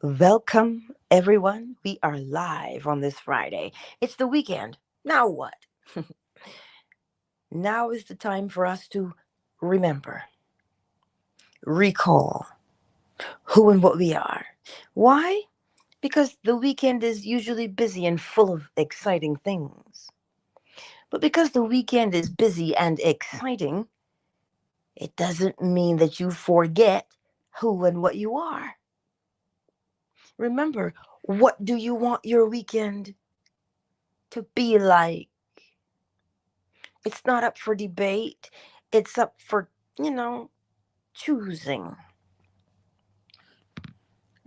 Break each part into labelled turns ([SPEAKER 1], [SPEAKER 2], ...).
[SPEAKER 1] Welcome, everyone. We are live on this Friday. It's the weekend. Now what? Now is the time for us to remember, recall who and what we are. Why? Because the weekend is usually busy and full of exciting things. But because the weekend is busy and exciting, it doesn't mean that you forget who and what you are. Remember, what do you want your weekend to be like? It's not up for debate. It's up for, you know, choosing,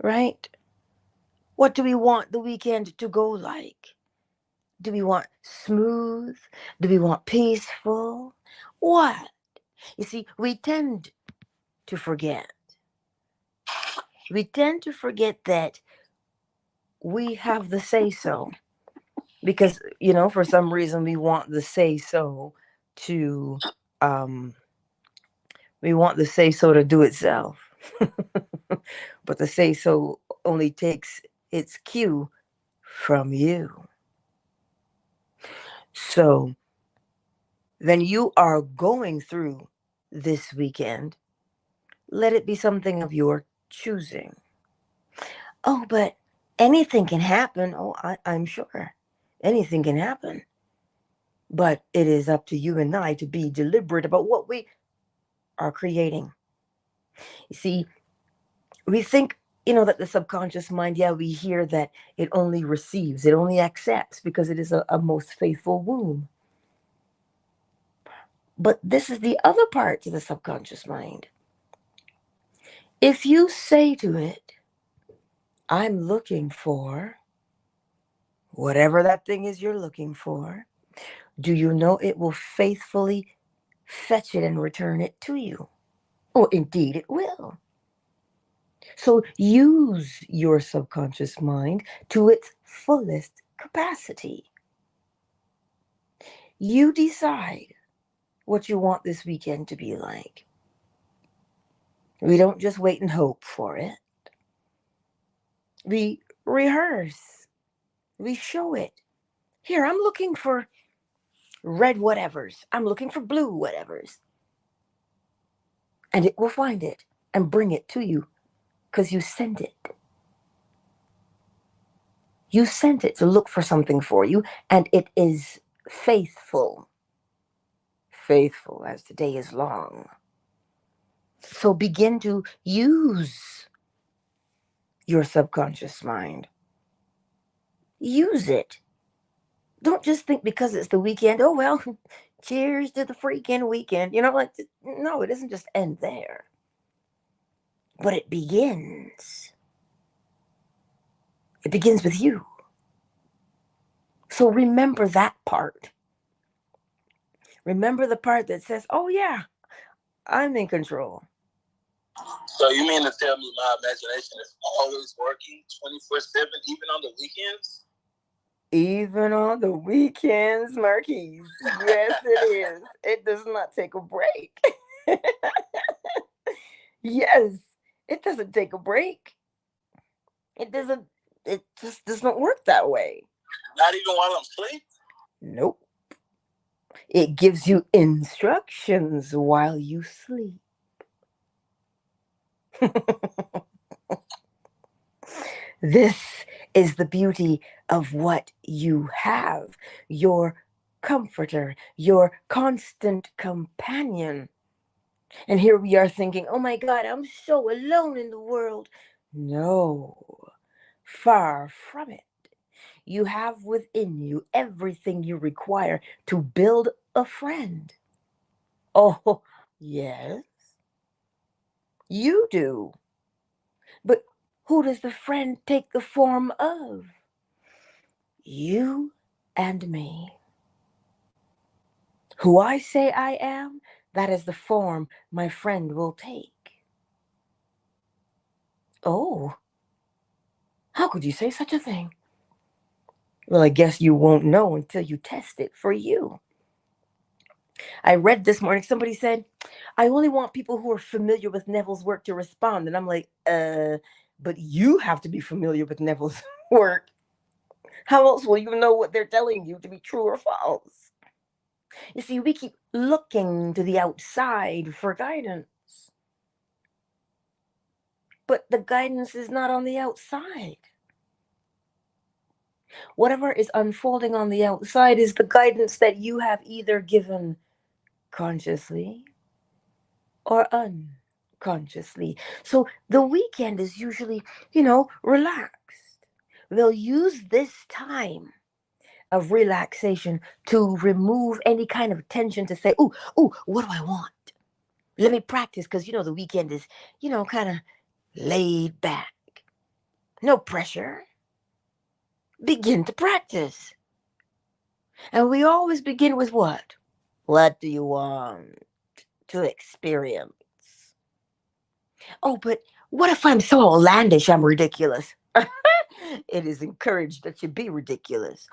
[SPEAKER 1] right? What do we want the weekend to go like? Do we want smooth? Do we want peaceful? What? You see, we tend to forget. We tend to forget that we have the say so because, for some reason we want the say so to, um, we want the say so to do itself. But the say so only takes its cue from you. So then you are going through this weekend. Let it be something of your choosing. Oh, but anything can happen. Oh, I'm sure. Anything can happen. But it is up to you and I to be deliberate about what we are creating. You see, we think, that the subconscious mind, yeah, we hear that it only receives, it only accepts because it is a most faithful womb. But this is the other part to the subconscious mind. If you say to it, I'm looking for whatever that thing is you're looking for, do you know it will faithfully fetch it and return it to you? Oh, indeed it will. So use your subconscious mind to its fullest capacity. You decide what you want this weekend to be like. We don't just wait and hope for it. We rehearse. We show it. Here, I'm looking for red whatevers. I'm looking for blue whatevers. And it will find it and bring it to you because you sent it. You sent it to look for something for you, and it is faithful. Faithful as the day is long. So begin to use your subconscious mind. Use it. Don't just think because it's the weekend, oh, well, cheers to the freaking weekend. No, it doesn't just end there. But it begins. It begins with you. So remember that part. Remember the part that says, oh, yeah, I'm in control.
[SPEAKER 2] So you mean to tell me my imagination is always working 24/7, even on the weekends?
[SPEAKER 1] Even on the weekends, Marquise. Yes, it is. It does not take a break. Yes, it doesn't take a break. It doesn't, it just doesn't work that way.
[SPEAKER 2] Not even while I'm asleep?
[SPEAKER 1] Nope. It gives you instructions while you sleep. This is the beauty of what you have, your comforter, your constant companion. And here we are thinking, oh my God, I'm so alone in the world. No, far from it. You have within you everything you require to build a friend. Oh, yes, you do. But who does the friend take the form of? You and me. Who I say I am, that is the form my friend will take. Oh, how could you say such a thing? Well, I guess you won't know until you test it for you. I read this morning, somebody said, I only want people who are familiar with Neville's work to respond. And I'm like, But you have to be familiar with Neville's work. How else will you know what they're telling you to be true or false? You see, we keep looking to the outside for guidance. But the guidance is not on the outside. Whatever is unfolding on the outside is the guidance that you have either given consciously or unconsciously. So the weekend is usually, relaxed. They'll use this time of relaxation to remove any kind of tension to say, ooh, what do I want? Let me practice because, the weekend is, kind of laid back. No pressure. Begin to practice. And we always begin with what? What do you want to experience? Oh, but what if I'm so outlandish I'm ridiculous? It is encouraged that you be ridiculous.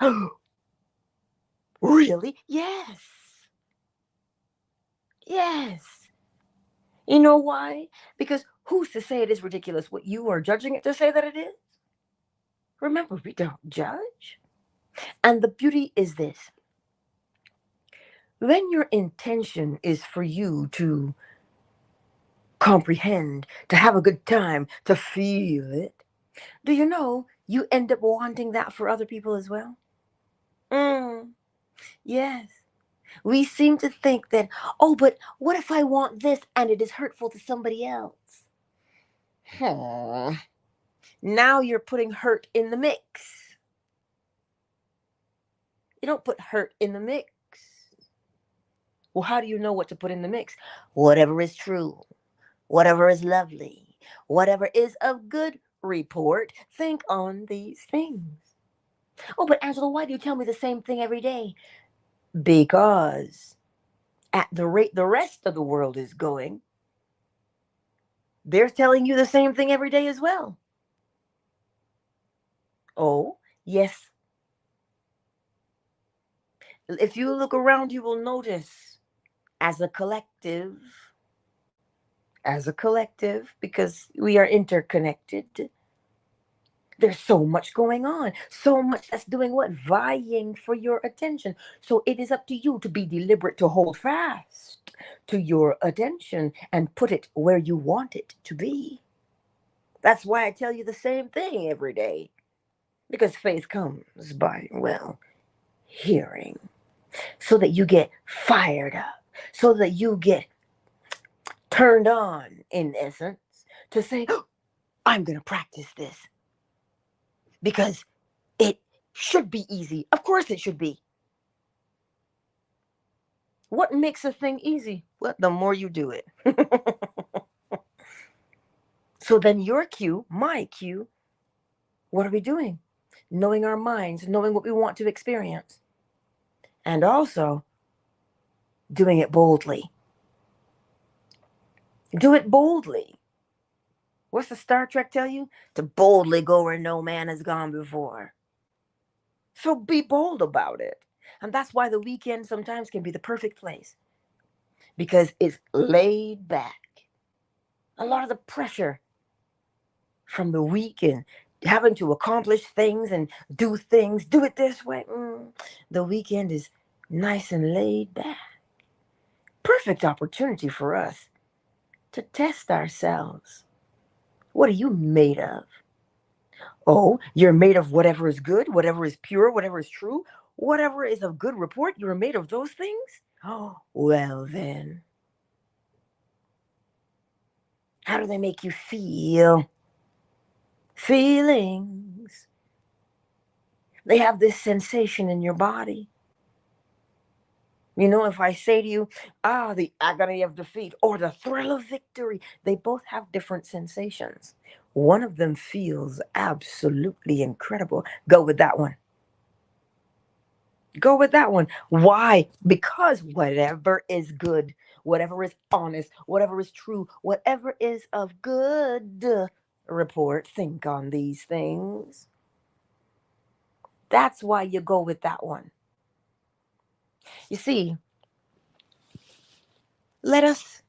[SPEAKER 1] Really? Yes. Yes. You know why? Because who's to say it is ridiculous? What, you are judging it to say that it is? Remember, we don't judge. And the beauty is this. When your intention is for you to comprehend, to have a good time, to feel it, do you know you end up wanting that for other people as well? Yes. We seem to think that, oh, but what if I want this and it is hurtful to somebody else? Now you're putting hurt in the mix. You don't put hurt in the mix. Well, how do you know what to put in the mix? Whatever is true, whatever is lovely, whatever is of good report, think on these things. Oh, but Angela, why do you tell me the same thing every day? Because at the rate the rest of the world is going, they're telling you the same thing every day as well. Oh, yes. If you look around, you will notice as a collective, because we are interconnected, there's so much going on, so much that's doing what? Vying for your attention. So it is up to you to be deliberate, to hold fast to your attention and put it where you want it to be. That's why I tell you the same thing every day. Because faith comes by, hearing. So that you get fired up. So that you get turned on, in essence, to say, I'm going to practice this. Because it should be easy. Of course it should be. What makes a thing easy? Well, the more you do it. So then your cue, my cue, what are we doing? Knowing our minds, knowing what we want to experience. And also doing it boldly. Do it boldly. What's the Star Trek tell you? To boldly go where no man has gone before. So be bold about it. And that's why the weekend sometimes can be the perfect place. Because it's laid back. A lot of the pressure from the week and having to accomplish things and do it this way. The weekend is nice and laid back. Perfect opportunity for us to test ourselves. What are you made of? Oh, you're made of whatever is good, whatever is pure, whatever is true, whatever is of good report. You're made of those things? Oh, well then. How do they make you feel? Feelings. They have this sensation in your body. If I say to you, the agony of defeat or the thrill of victory, they both have different sensations. One of them feels absolutely incredible. Go with that one. Go with that one. Why? Because whatever is good, whatever is honest, whatever is true, whatever is of good report, think on these things. That's why you go with that one. You see, let us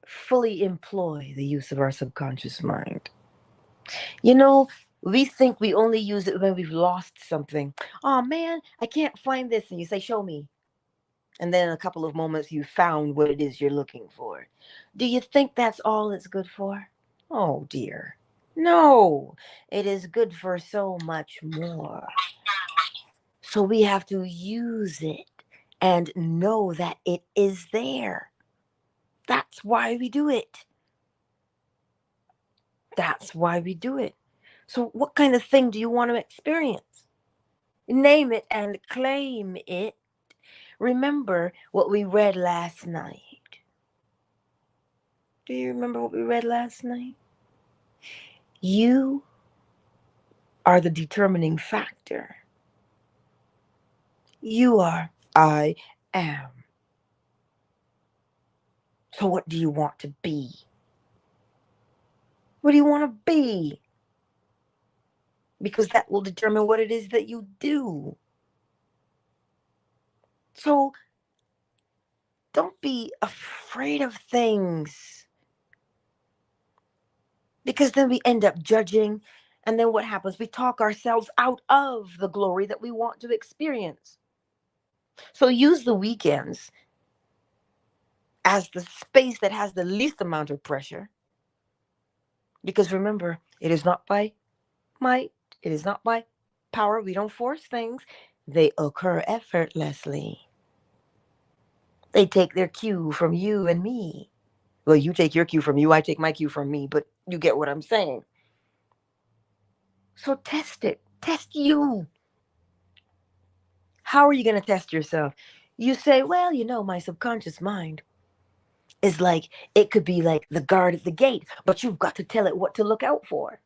[SPEAKER 1] fully employ the use of our subconscious mind. You know, we think we only use it when we've lost something. Oh man, I can't find this. And you say, show me. And then in a couple of moments, you found what it is you're looking for. Do you think that's all it's good for? Oh dear. No, it is good for so much more. So we have to use it and know that it is there. That's why we do it. That's why we do it. So, what kind of thing do you want to experience? Name it and claim it. Remember what we read last night. Do you remember what we read last night? You are the determining factor. You are, I am. So, what do you want to be? What do you want to be? Because that will determine what it is that you do. So, don't be afraid of things. Because then we end up judging. And then what happens? We talk ourselves out of the glory that we want to experience. So use the weekends as the space that has the least amount of pressure. Because remember, it is not by might, it is not by power. We don't force things, they occur effortlessly. They take their cue from you and me. Well, you take your cue from you, I take my cue from me, but you get what I'm saying. So test it. Test you. How are you going to test yourself? You say, well, my subconscious mind is like, it could be like the guard at the gate, but you've got to tell it what to look out for.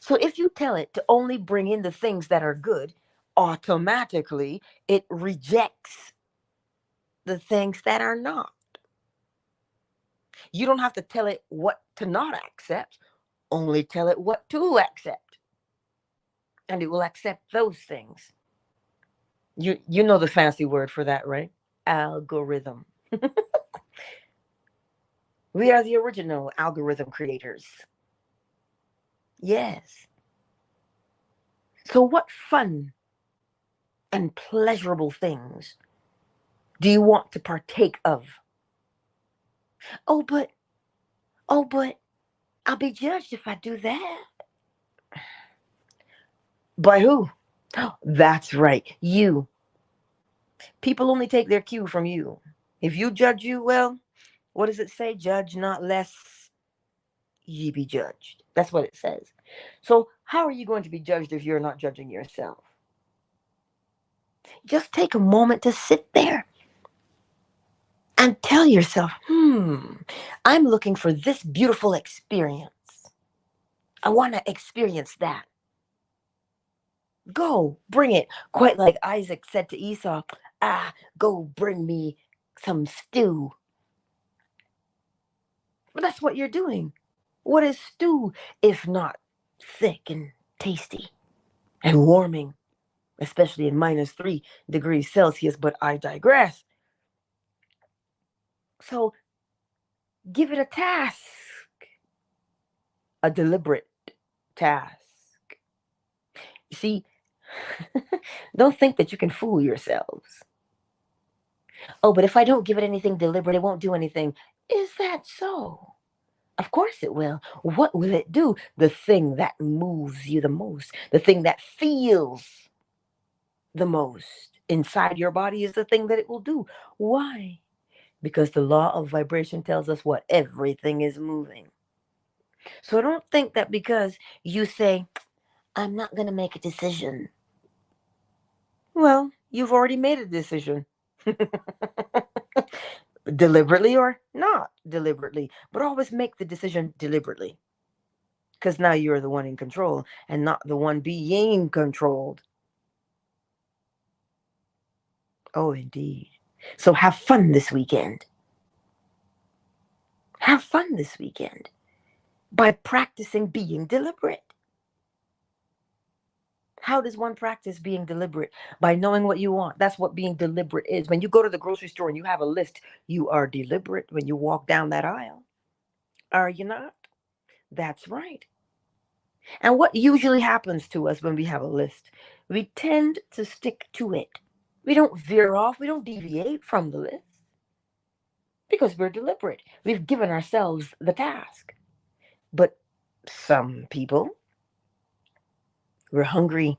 [SPEAKER 1] So if you tell it to only bring in the things that are good, automatically it rejects the things that are not. You don't have to tell it what to not accept, only tell it what to accept. And it will accept those things. You know the fancy word for that, right? Algorithm. We are the original algorithm creators. Yes. So what fun and pleasurable things do you want to partake of? Oh, but I'll be judged if I do that. By who? That's right, you. People only take their cue from you. If you judge you, well, what does it say? Judge not lest ye be judged. That's what it says. So how are you going to be judged if you're not judging yourself? Just take a moment to sit there and tell yourself, I'm looking for this beautiful experience. I want to experience that. Go, bring it. Quite like Isaac said to Esau, go bring me some stew. But that's what you're doing. What is stew if not thick and tasty and warming, especially in -3 degrees Celsius, but I digress. So give it a task, a deliberate task. You see, don't think that you can fool yourselves. Oh, but if I don't give it anything deliberate, it won't do anything. Is that so? Of course it will. What will it do? The thing that moves you the most, the thing that feels the most inside your body is the thing that it will do. Why? Because the law of vibration tells us what? Everything is moving. So don't think that because you say, I'm not going to make a decision. Well, you've already made a decision. Deliberately or not deliberately, but always make the decision deliberately. Because now you're the one in control and not the one being controlled. Oh, indeed. So have fun this weekend. Have fun this weekend by practicing being deliberate. How does one practice being deliberate? By knowing what you want. That's what being deliberate is. When you go to the grocery store and you have a list, you are deliberate when you walk down that aisle. Are you not? That's right. And what usually happens to us when we have a list? We tend to stick to it. We don't veer off, we don't deviate from the list because we're deliberate. We've given ourselves the task. But some people, we're hungry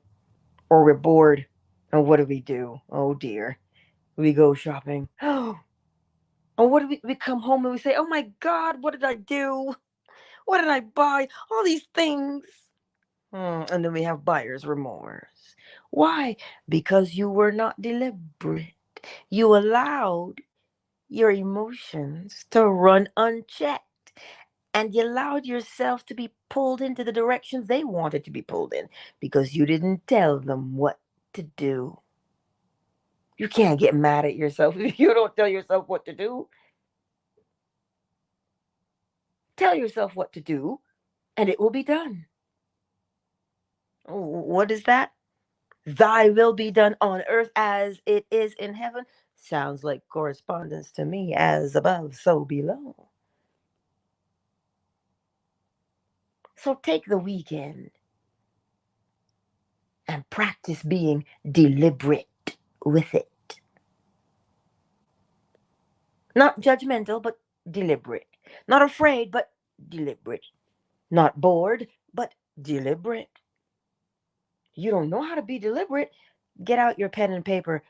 [SPEAKER 1] or we're bored. And what do? Oh dear. We go shopping. Oh, and what do we come home and we say, oh my God, what did I do? What did I buy? All these things. And then we have buyer's remorse. Why? Because you were not deliberate. You allowed your emotions to run unchecked. And you allowed yourself to be pulled into the directions they wanted to be pulled in because you didn't tell them what to do. You can't get mad at yourself if you don't tell yourself what to do. Tell yourself what to do, and it will be done. What is that? Thy will be done on earth as it is in heaven. Sounds like correspondence to me, as above, so below. So take the weekend and practice being deliberate with it. Not judgmental, but deliberate. Not afraid, but deliberate. Not bored, but deliberate. You don't know how to be deliberate? Get out your pen and paper.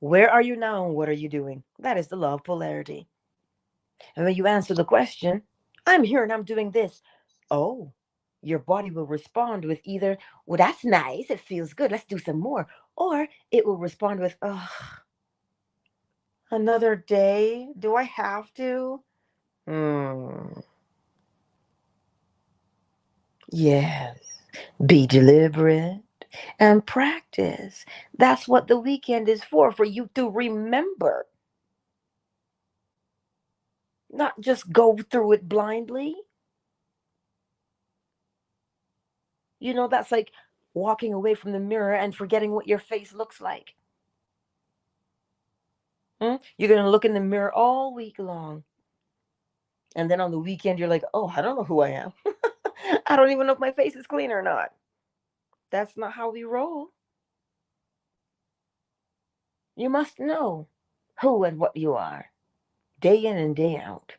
[SPEAKER 1] Where are you now and what are you doing? That is the law of polarity. And when you answer the question, I'm here and I'm doing this. Oh, your body will respond with either, well, that's nice, it feels good, let's do some more. Or it will respond with, oh, another day? Do I have to? Yes. Be deliberate and practice. That's what the weekend is for you to remember. Not just go through it blindly. You know, that's like walking away from the mirror and forgetting what your face looks like. You're going to look in the mirror all week long. And then on the weekend, you're like, oh, I don't know who I am. I don't even know if my face is clean or not. That's not how we roll. You must know who and what you are, day in and day out.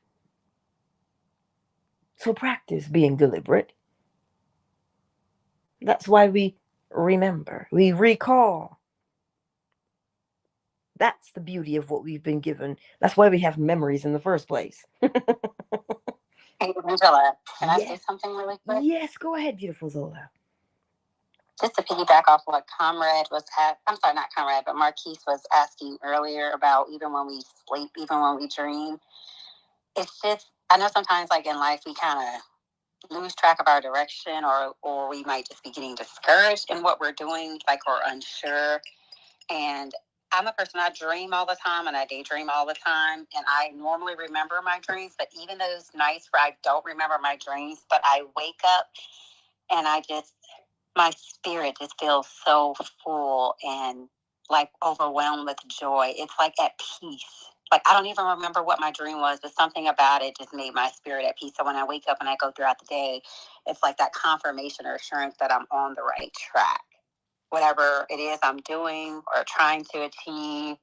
[SPEAKER 1] So practice being deliberate. That's why we remember, we recall. That's the beauty of what we've been given. That's why we have memories in the first place.
[SPEAKER 2] Hey, Angela, can I say something really quick?
[SPEAKER 1] Yes, go ahead, beautiful Zola.
[SPEAKER 2] Just to piggyback off what Comrade was I'm sorry, not Comrade, but Marquise was asking earlier about even when we sleep, even when we dream. It's just, I know sometimes like in life we kind of lose track of our direction or we might just be getting discouraged in what we're doing, like, or unsure. And I'm a person, I dream all the time and I daydream all the time. And I normally remember my dreams, but even those nights where I don't remember my dreams, but I wake up and my spirit just feels so full and like overwhelmed with joy. It's like at peace. Like I don't even remember what my dream was, but something about it just made my spirit at peace. So when I wake up and I go throughout the day, it's like that confirmation or assurance that I'm on the right track. Whatever it is I'm doing or trying to achieve,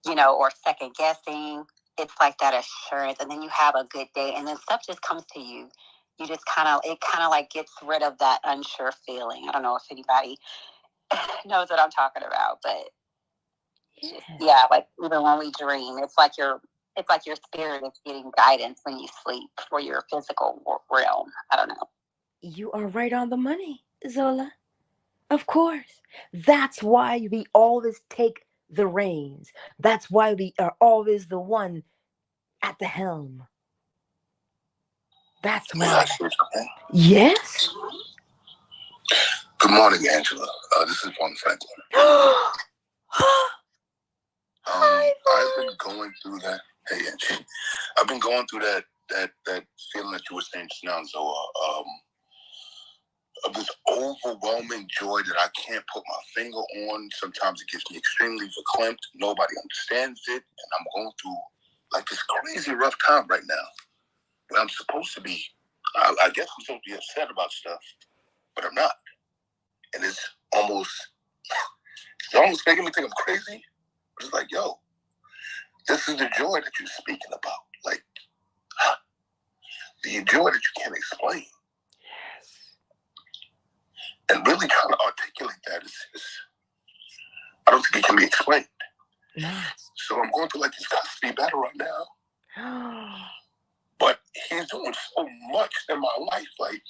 [SPEAKER 2] or second guessing, it's like that assurance. And then you have a good day and then stuff just comes to you. You just it kind of like gets rid of that unsure feeling. I don't know if anybody knows what I'm talking about, but yeah, like even when we dream, it's like your spirit is getting guidance when you sleep for your physical realm. I don't know.
[SPEAKER 1] You are right on the money, Zola. Of course. That's why we always take the reins. That's why we are always the one at the helm. That's why. Yes?
[SPEAKER 2] Good morning, Angela. This is Juan Franklin. I've been going through that. Hey, Angie. I've been going through that feeling that you were saying just now, Zola, of this overwhelming joy that I can't put my finger on. Sometimes it gets me extremely verklempt. Nobody understands it, and I'm going through like this crazy rough time right now. But I'm supposed to be. I guess I'm supposed to be upset about stuff.
[SPEAKER 3] but I'm not. And it's almost making me think I'm crazy. It's like, yo, this is the joy that you're speaking about. Like, the joy that you can't explain.
[SPEAKER 1] Yes.
[SPEAKER 3] And really trying to articulate that is I don't think it can be explained.
[SPEAKER 1] Yes.
[SPEAKER 3] So I'm going through like this custody battle right now. But he's doing so much in my life. Like,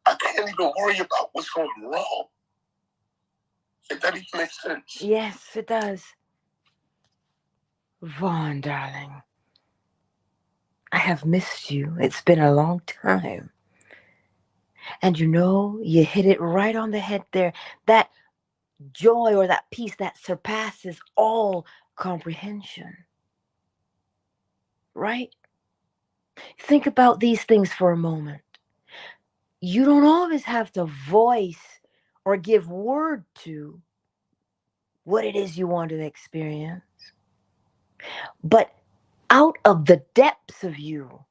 [SPEAKER 3] I can't even worry about what's going wrong. If that even makes sense.
[SPEAKER 1] Yes, it does. Vaughn, darling, I have missed you. It's been a long time. And you know, you hit it right on the head there. That joy or that peace that surpasses all comprehension. Right? Think about these things for a moment. You don't always have to voice or give word to what it is you want to experience. But out of the depths of you,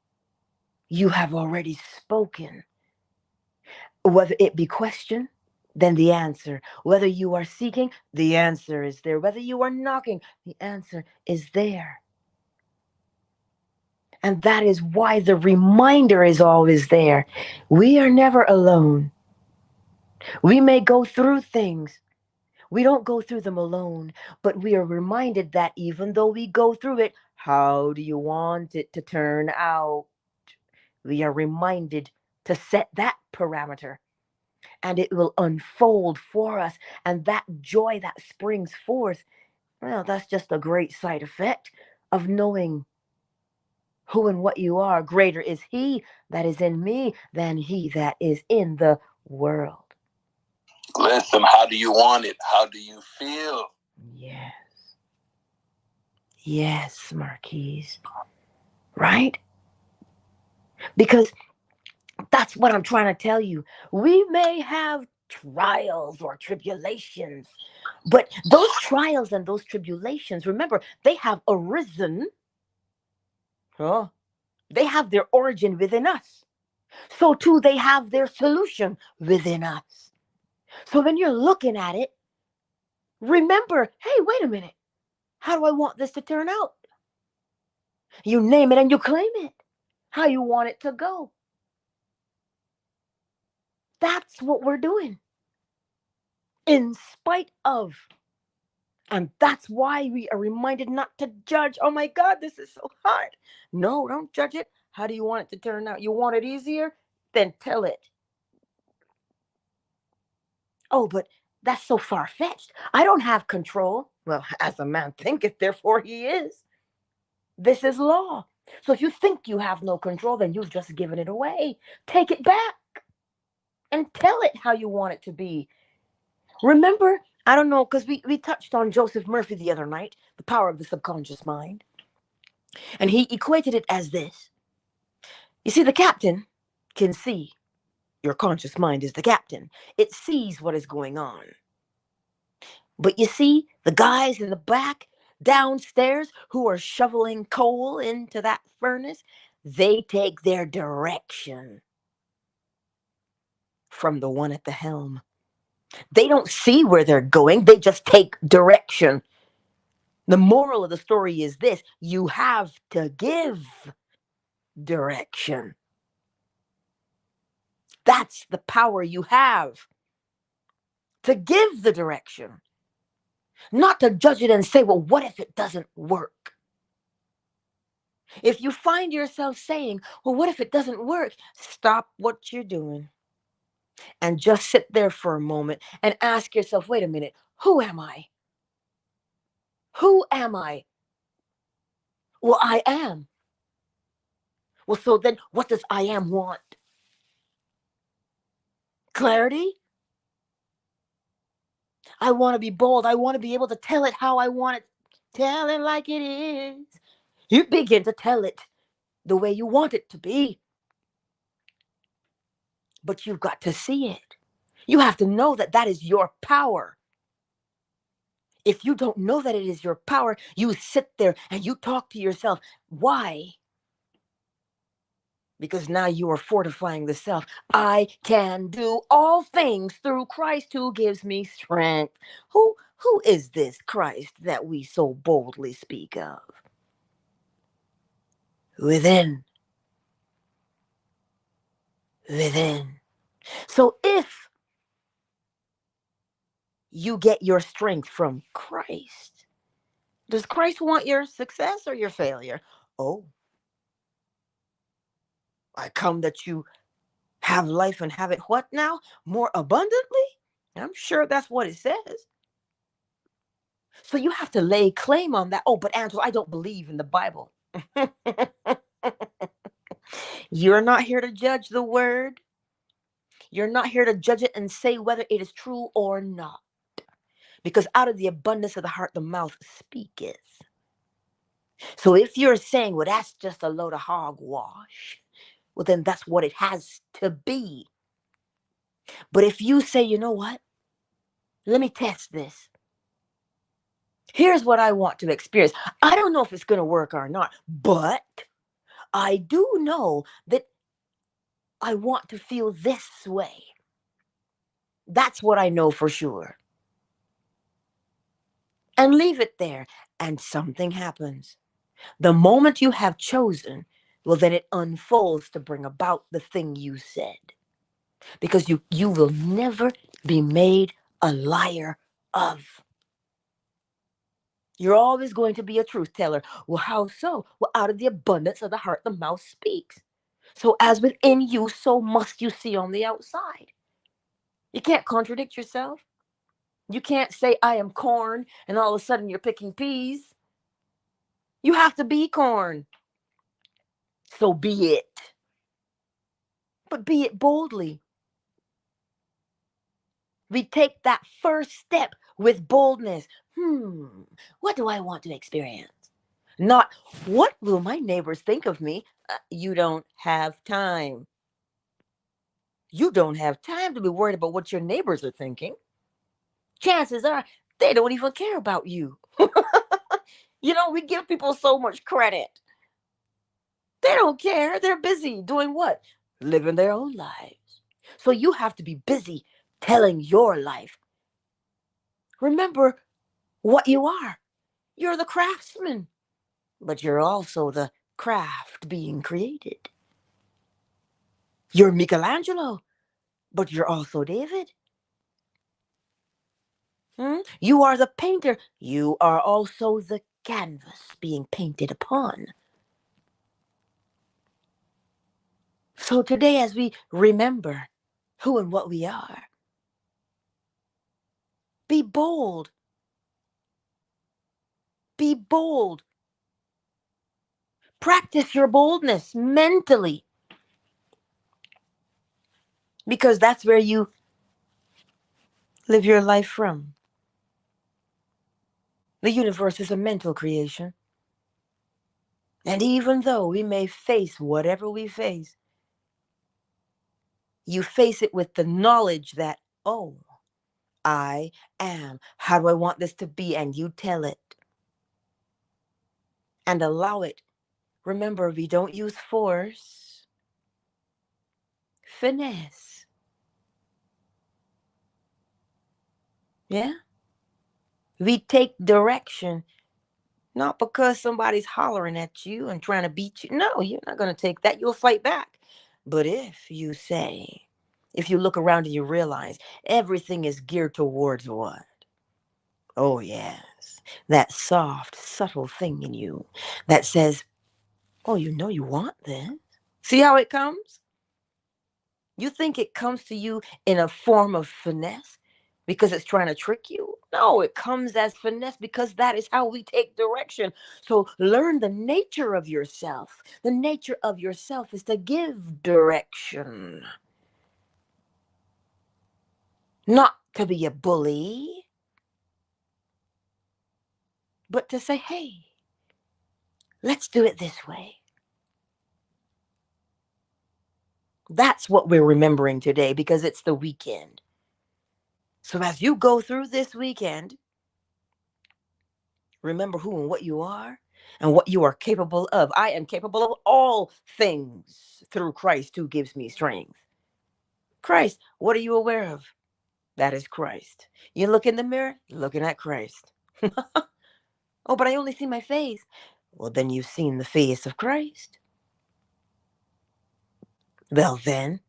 [SPEAKER 1] you have already spoken. Whether it be question, then the answer. Whether you are seeking, the answer is there. Whether you are knocking, the answer is there. And that is why the reminder is always there. We are never alone. We may go through things. We don't go through them alone, but we are reminded that even though we go through it, how do you want it to turn out? We are reminded to set that parameter and it will unfold for us. And that joy that springs forth, well, that's just a great side effect of knowing who and what you are. Greater is he that is in me than he that is in the world.
[SPEAKER 3] Listen, how do you want it? How do you feel?
[SPEAKER 1] Yes. Yes, Marquise. Right? Because that's what I'm trying to tell you. We may have trials or tribulations, but those trials and those tribulations, remember, they have arisen. Oh, they have their origin within us. So too, they have their solution within us. So when you're looking at it, remember, hey, wait a minute. How do I want this to turn out? You name it and you claim it. How you want it to go. That's what we're doing. In spite of. And that's why we are reminded not to judge. Oh my God, this is so hard. No, don't judge it. How do you want it to turn out? You want it easier? Then tell it. Oh, but that's so far fetched. I don't have control. Well, as a man thinketh, therefore he is. This is law. So if you think you have no control, then you've just given it away. Take it back and tell it how you want it to be. Remember, I don't know, because we touched on Joseph Murphy the other night, the power of the subconscious mind. And he equated it as this. You see, the captain can see. Your conscious mind is the captain. It sees what is going on. But you see, the guys in the back, downstairs, who are shoveling coal into that furnace, they take their direction from the one at the helm. They don't see where they're going, they just take direction. The moral of the story is this: you have to give direction. That's the power you have, to give the direction. Not to judge it and say, well, what if it doesn't work? If you find yourself saying, well, what if it doesn't work? Stop what you're doing and just sit there for a moment and ask yourself, wait a minute, who am I? Who am I? Well, I am. Well, so then what does I am want? Clarity? I want to be bold. I want to be able to tell it how I want it. Tell it like it is. You begin to tell it the way you want it to be. But you've got to see it. You have to know that that is your power. If you don't know that it is your power, you sit there and you talk to yourself. Why? Because now you are fortifying the self. I can do all things through Christ who gives me strength. Who is this Christ that we so boldly speak of? Within. Within. So if you get your strength from Christ, does Christ want your success or your failure? Oh, I come that you have life and have it what now? More abundantly? I'm sure that's what it says. So you have to lay claim on that. Oh, but Angela, I don't believe in the Bible. You're not here to judge the word. You're not here to judge it and say whether it is true or not. Because out of the abundance of the heart, the mouth speaketh. So if you're saying, well, that's just a load of hogwash, well, then that's what it has to be. But if you say, you know what? Let me test this. Here's what I want to experience. I don't know if it's going to work or not, but I do know that I want to feel this way. That's what I know for sure. And leave it there. And something happens. The moment you have chosen, well, then it unfolds to bring about the thing you said. Because you will never be made a liar of. You're always going to be a truth teller. Well, how so? Well, out of the abundance of the heart, the mouth speaks. So as within you, so must you see on the outside. You can't contradict yourself. You can't say, I am corn, and all of a sudden you're picking peas. You have to be corn. So be it. But be it boldly. We take that first step with boldness. What do I want to experience? Not, what will my neighbors think of me? You don't have time. You don't have time to be worried about what your neighbors are thinking. Chances are they don't even care about you. We give people so much credit. They don't care. They're busy doing what? Living their own lives. So you have to be busy telling your life. Remember what you are. You're the craftsman, but you're also the craft being created. You're Michelangelo, but you're also David. You are the painter. You are also the canvas being painted upon. So today, as we remember who and what we are, be bold. Be bold. Practice your boldness mentally, because that's where you live your life from. The universe is a mental creation. And even though we may face whatever we face, you face it with the knowledge that, oh, I am. How do I want this to be? And you tell it. And allow it. Remember, we don't use force. Finesse. Yeah? We take direction. Not because somebody's hollering at you and trying to beat you. No, you're not going to take that. You'll fight back. But if you look around and you realize everything is geared towards what? Oh, yes. That soft, subtle thing in you that says, oh, you want this. See how it comes? You think it comes to you in a form of finesse because it's trying to trick you? No, it comes as finesse because that is how we take direction. So learn the nature of yourself. The nature of yourself is to give direction, not to be a bully, but to say, hey, let's do it this way. That's what we're remembering today because it's the weekend. So as you go through this weekend, remember who and what you are. and what you are capable of. I am capable of all things through Christ who gives me strength. Christ, what are you aware of? That is Christ. You look in the mirror, you're looking at Christ. Oh, but I only see my face. Well, then you've seen the face of Christ. Well, then,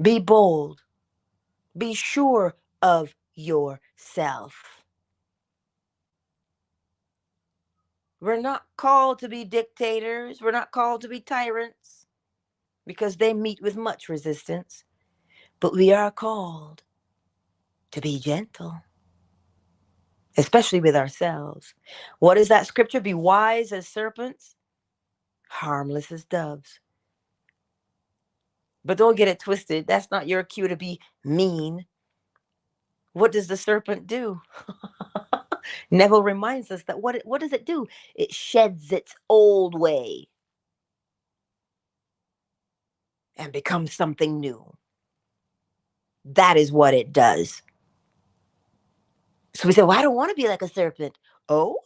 [SPEAKER 1] be bold. Be sure of yourself. We're not called to be dictators. We're not called to be tyrants because they meet with much resistance. But we are called to be gentle, especially with ourselves. What is that scripture? Be wise as serpents, harmless as doves. But don't get it twisted. That's not your cue to be mean. What does the serpent do? Neville reminds us that what does it do? It sheds its old way and becomes something new. That is what it does. So we say, well, I don't want to be like a serpent. Oh?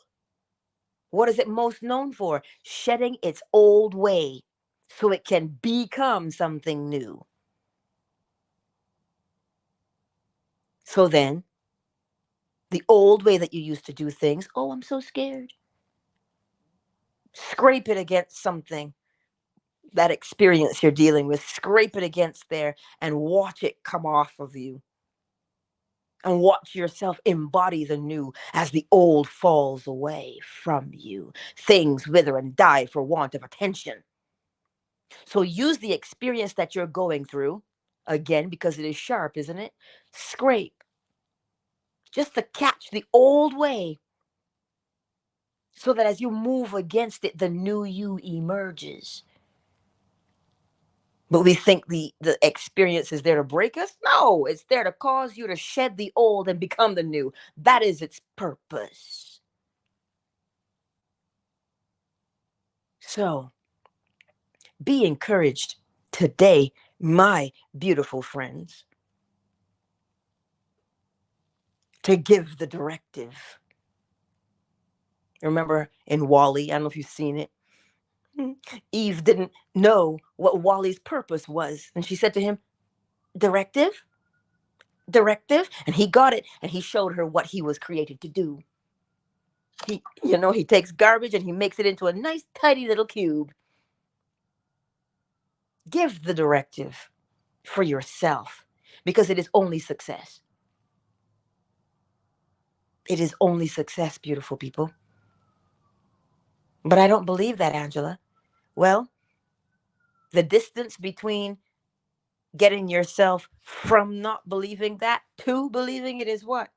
[SPEAKER 1] What is it most known for? Shedding its old way so it can become something new. So then, the old way that you used to do things, oh, I'm so scared. Scrape it against something, that experience you're dealing with, scrape it against there and watch it come off of you. And watch yourself embody the new as the old falls away from you. Things wither and die for want of attention. So use the experience that you're going through, again, because it is sharp, isn't it? Scrape. Just to catch the old way. So that as you move against it, the new you emerges. But we think the experience is there to break us? No, it's there to cause you to shed the old and become the new. That is its purpose. So, be encouraged today, my beautiful friends, to give the directive. Remember in WALL-E, I don't know if you've seen it, Eve didn't know what WALL-E's purpose was. And she said to him, directive? Directive? And he got it, and he showed her what he was created to do. He takes garbage and he makes it into a nice, tidy little cube. Give the directive for yourself, because it is only success. It is only success, beautiful people. But I don't believe that, Angela. Well, the distance between getting yourself from not believing that to believing it is what?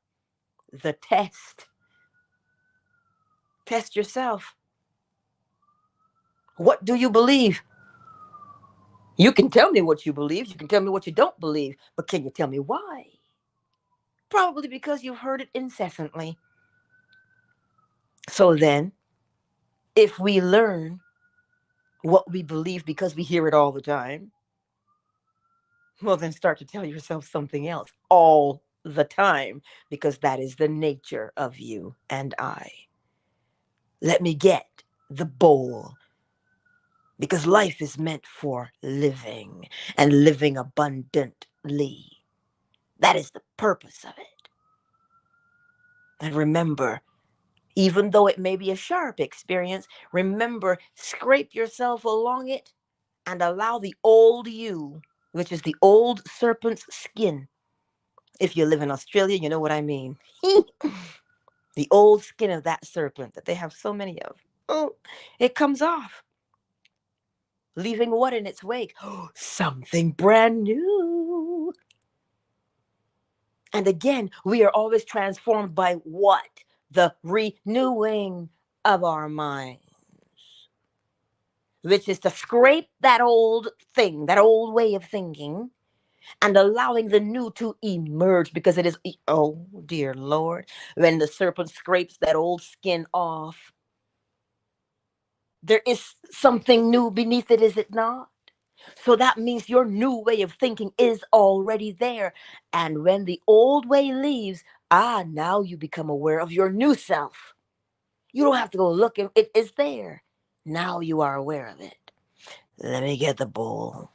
[SPEAKER 1] The test. Test yourself. What do you believe? You can tell me what you believe. You can tell me what you don't believe. But can you tell me why? Probably because you've heard it incessantly. So then, if we learn what we believe because we hear it all the time, well, then start to tell yourself something else all the time, because that is the nature of you and I. Let me get the bowl, because life is meant for living, and living abundantly. That is the purpose of it. And remember, even though it may be a sharp experience, remember, scrape yourself along it and allow the old you, which is the old serpent's skin. If you live in Australia, you know what I mean. The old skin of that serpent that they have so many of. Oh, it comes off. Leaving what in its wake? Oh, something brand new. And again, we are always transformed by what? The renewing of our minds, which is to scrape that old thing, that old way of thinking, and allowing the new to emerge, because it is, oh dear Lord, when the serpent scrapes that old skin off, there is something new beneath it, is it not? So that means your new way of thinking is already there. And when the old way leaves, now you become aware of your new self. You don't have to go looking. It's there. Now you are aware of it. Let me get the bowl.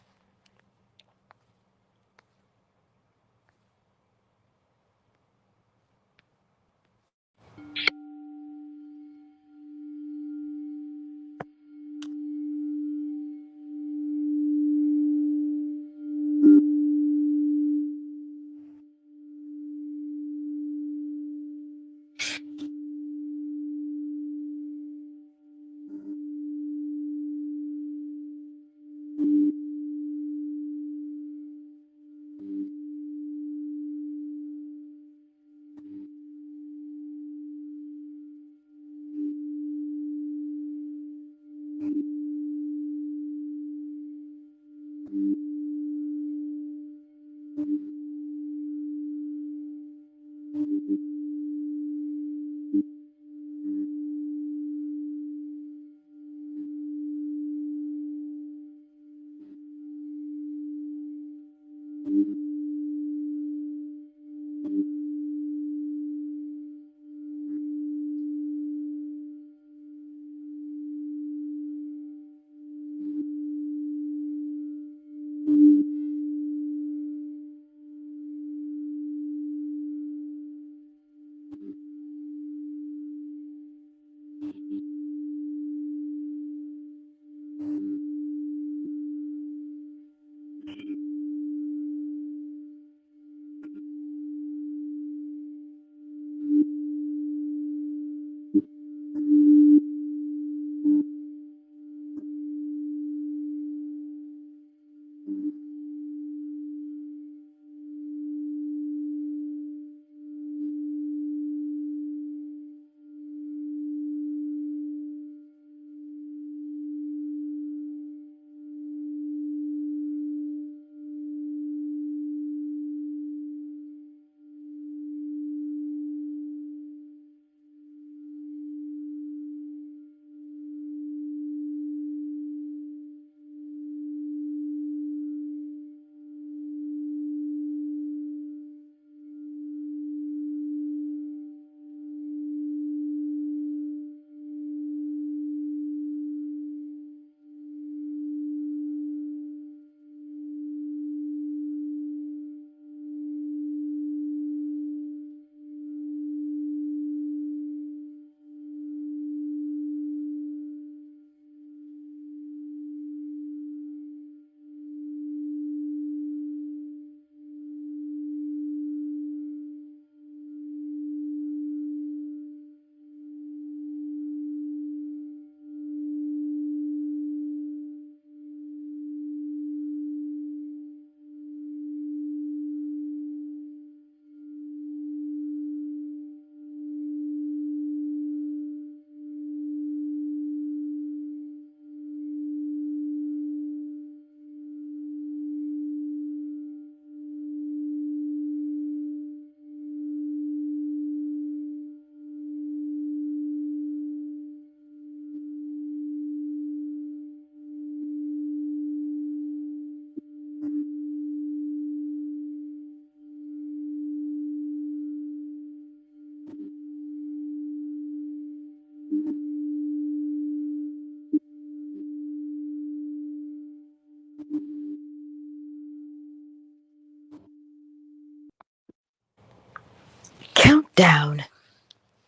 [SPEAKER 1] Countdown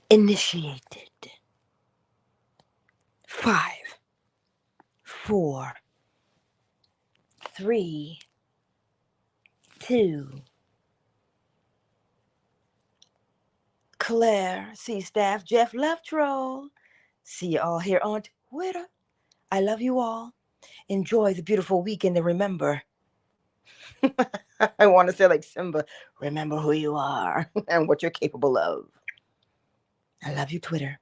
[SPEAKER 1] initiated. 5, 4, 3, 2. Claire, C Staff, Jeff Left Troll. See you all here on Twitter. I love you all. Enjoy the beautiful weekend and remember. I want to say like Simba, remember who you are and what you're capable of. I love you, Twitter.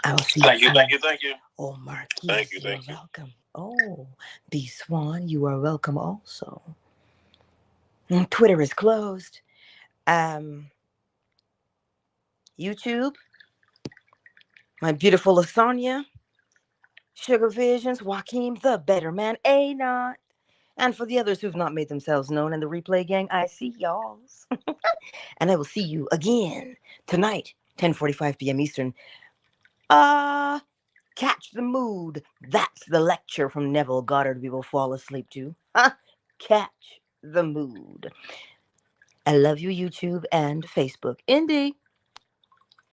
[SPEAKER 1] I will see you.
[SPEAKER 3] Thank you.
[SPEAKER 1] Oh, Marquise, you're welcome. Oh, B Swan, you are welcome also. Twitter is closed. YouTube, my beautiful Lasagna, Sugar Visions, Joaquin, the Better Man, A-Not. And for the others who've not made themselves known in the replay gang, I see y'alls. And I will see you again tonight, 10:45 p.m. Eastern, Catch the mood. That's the lecture from Neville Goddard we will fall asleep to. Catch the mood. I love you, YouTube and Facebook. Indy.